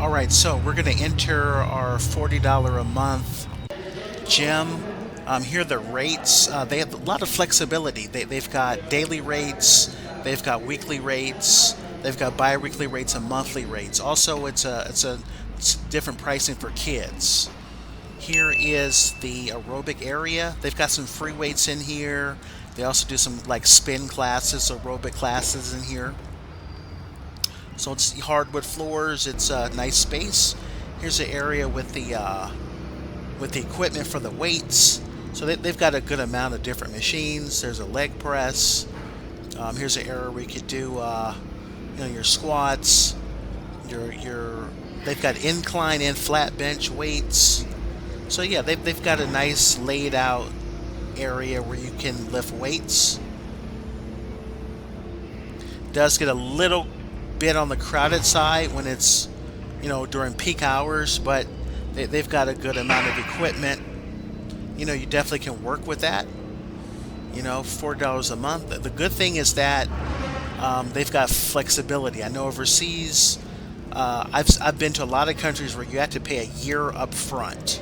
All right, so we're going to enter our $40 a month gym. Here are the rates. They have a lot of flexibility. They've got daily rates, they've got weekly rates, they've got bi-weekly rates and monthly rates. Also, it's different pricing for kids. Here is the aerobic area. They've got some free weights in here. They also do some like spin classes, aerobic classes in here. So it's hardwood floors. It's a nice space. Here's the area with the equipment for the weights. So they've got a good amount of different machines. There's a leg press. Here's an area where you could do your squats. They've got incline and flat bench weights. So yeah, they've got a nice laid out area where you can lift weights. Does get a little bit on the crowded side when it's during peak hours, but they've got a good amount of equipment. You definitely can work with that. $4 a month. The good thing is that they've got flexibility. I know overseas, I've been to a lot of countries where you have to pay a year up front.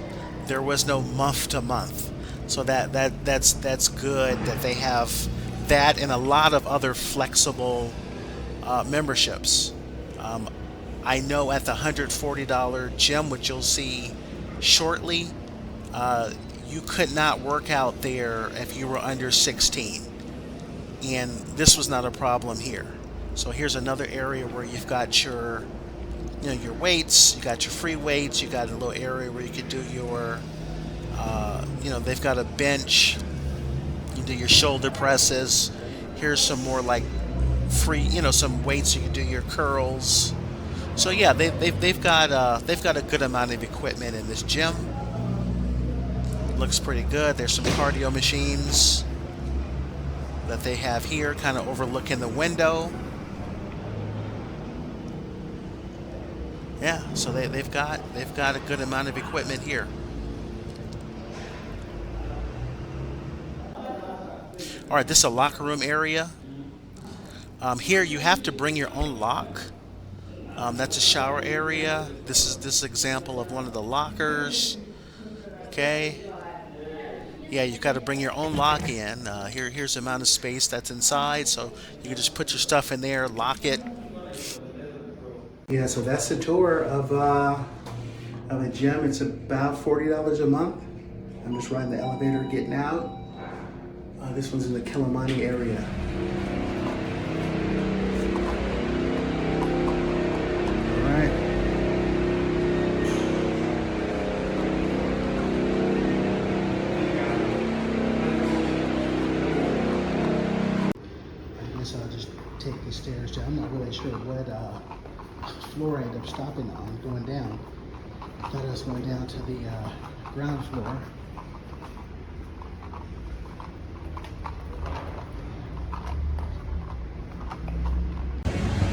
There was no month to month, so that's good that they have that and a lot of other flexible memberships. I know at the $140 gym, which you'll see shortly, you could not work out there if you were under 16. And this was not a problem here. So here's another area where you've got your weights, you got your free weights, you got a little area where you could do your, they've got a bench, you do your shoulder presses. Here's some more like free, some weights you can do your curls. So yeah, they've got a good amount of equipment in this gym. Looks pretty good. There's some cardio machines that they have here, kind of overlooking the window. Yeah, so they've got a good amount of equipment here. All right, this is a locker room area. Here you have to bring your own lock. That's a shower area. This is example of one of the lockers. Okay. Yeah, you've got to bring your own lock in. Here's the amount of space that's inside, so you can just put your stuff in there, lock it. Yeah, so that's the tour of a gym. It's about $40 a month. I'm just riding the elevator, getting out. This one's in the Kilimani area. All right. I guess I'll just take the stairs down. I'm not really sure what floor I end up stopping on, going down. I thought I was going down to the ground floor.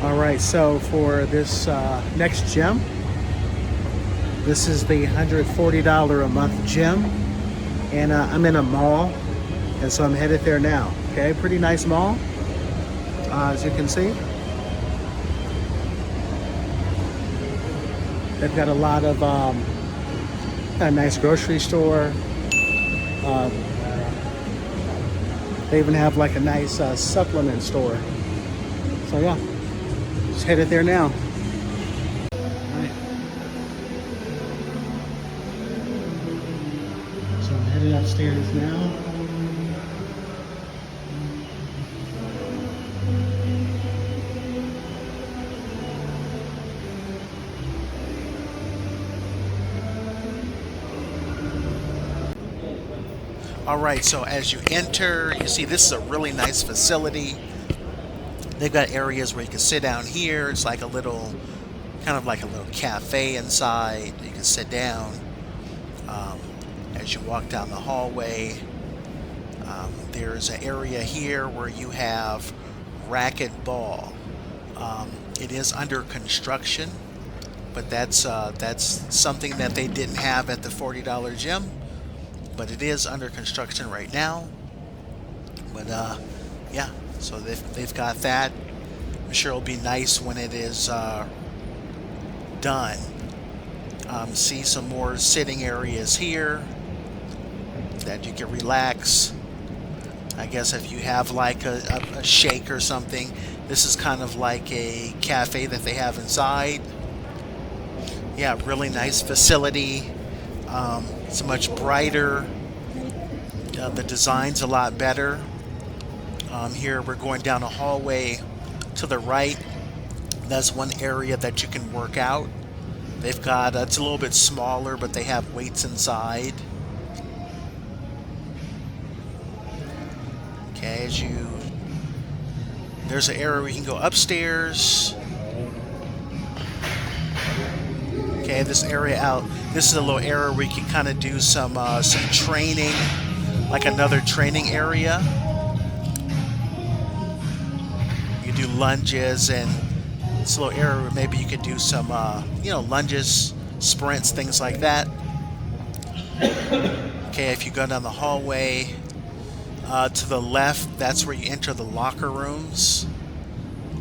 All right, so for this next gym, this is the $140 a month gym, and I'm in a mall, and so I'm headed there now. Okay, pretty nice mall, as you can see. They've got a lot of a nice grocery store. They even have like a nice supplement store. So yeah. Just headed there now. Alright. So I'm headed upstairs now. Alright, so as you enter, you see this is a really nice facility. They've got areas where you can sit down here. It's like kind of like a little cafe inside. You can sit down as you walk down the hallway. There's an area here where you have racquetball. It is under construction, but that's something that they didn't have at the $40 gym. But it is under construction right now. But yeah. So they've got that. I'm sure it'll be nice when it is done. See some more sitting areas here that you can relax. I guess if you have like a shake or something, this is kind of like a cafe that they have inside. Yeah, really nice facility. It's much brighter. The design's a lot better. Here we're going down a hallway to the right. That's one area that you can work out. They've got, it's a little bit smaller, but they have weights inside. Okay, there's an area where you can go upstairs. Okay, this area out, this is a little area where you can kind of do some training, like another training area. You do lunges, and it's a little area where maybe you could do some, lunges, sprints, things like that. Okay, if you go down the hallway to the left, that's where you enter the locker rooms.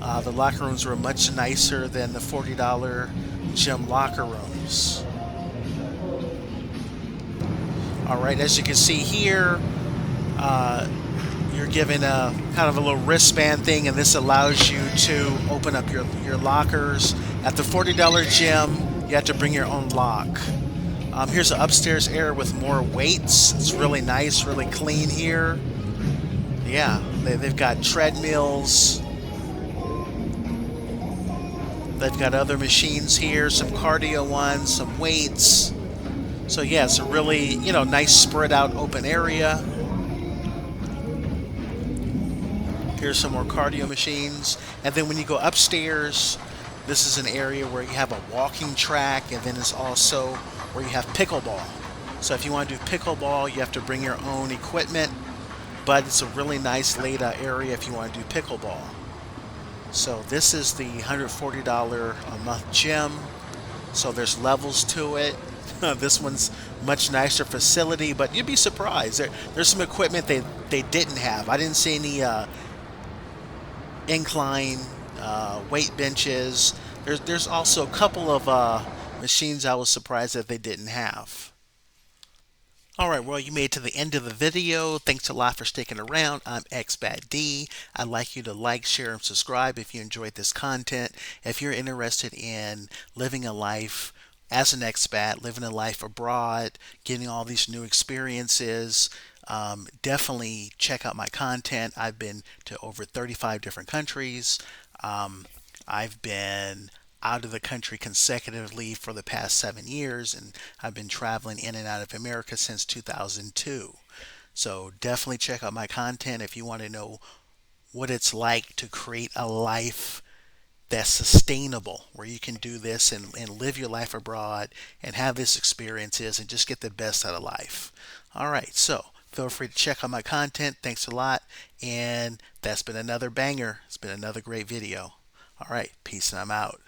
The locker rooms were much nicer than the $40 gym locker rooms. All right, as you can see here, you're given a kind of a little wristband thing, and this allows you to open up your lockers. At the $40 gym, you have to bring your own lock. Here's an upstairs area with more weights. It's really nice, really clean here. Yeah, they've got treadmills. They've got other machines here, some cardio ones, some weights. So yeah, it's a really, nice spread out open area. Here's some more cardio machines. And then when you go upstairs, this is an area where you have a walking track, and then it's also where you have pickleball. So if you want to do pickleball, you have to bring your own equipment, but it's a really nice laid out area if you want to do pickleball. So this is the $140 a month gym. So there's levels to it. This one's much nicer facility, but you'd be surprised. There's some equipment they didn't have. I didn't see any incline weight benches. There's also a couple of machines I was surprised that they didn't have. Alright, well, you made it to the end of the video. Thanks a lot for sticking around. I'm Expat D. I'd like you to like, share, and subscribe if you enjoyed this content. If you're interested in living a life as an expat, living a life abroad, getting all these new experiences, definitely check out my content. I've been to over 35 different countries. I've been out of the country consecutively for the past 7 years, and I've been traveling in and out of America since 2002. So definitely check out my content if you want to know what it's like to create a life that's sustainable, where you can do this and live your life abroad and have these experiences and just get the best out of life. All right, so feel free to check out my content. Thanks a lot, and that's been another banger. It's been another great video. All right, peace, and I'm out.